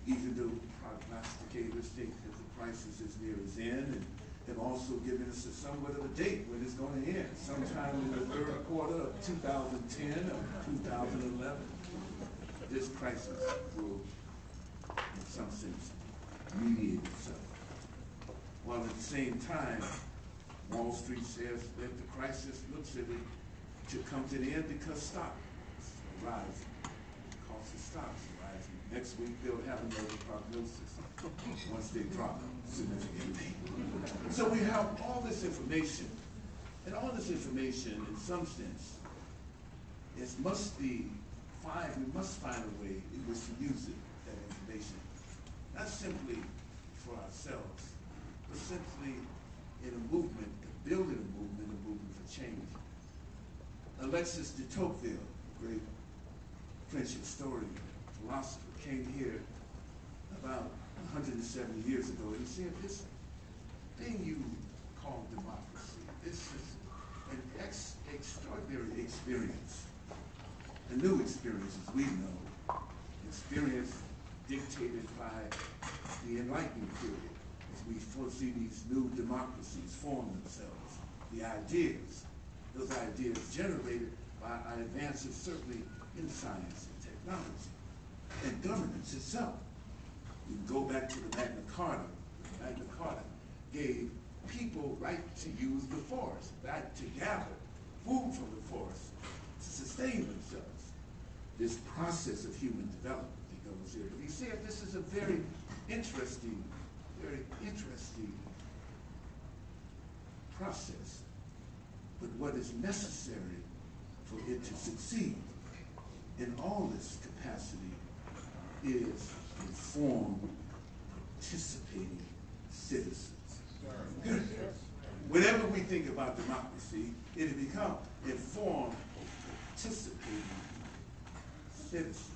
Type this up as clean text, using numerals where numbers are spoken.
even though prognosticators think that the crisis is near its end, and have also given us somewhat of a date when it's going to end, sometime in the third quarter of 2010 or 2011. This crisis will, in some sense, mediate itself. While at the same time, Wall Street says that the crisis looks at it to come to the end because stocks are rising. The cost of stocks are rising. Next week they'll have another prognosis once they drop significantly. So we have all this information, and all this information, in some sense, we must find a way in which to use it, that information, not simply for ourselves, but simply in a movement, building a movement for change. Alexis de Tocqueville, great French historian, philosopher, came here about 170 years ago, and he said, this thing you call democracy, this is an extraordinary experience, a new experience as we know, experience dictated by the Enlightenment period, as we foresee these new democracies form themselves, the ideas, those ideas generated by our advances certainly in science and technology, and governance itself. We can go back to the Magna Carta. Magna Carta gave people right to use the forest, right to gather food from the forest, to sustain themselves. This process of human development that goes here. But he said this is a very interesting process. But what is necessary for it to succeed in all this capacity is informed, participating citizens. Whenever we think about democracy, it will become informed, participating citizens.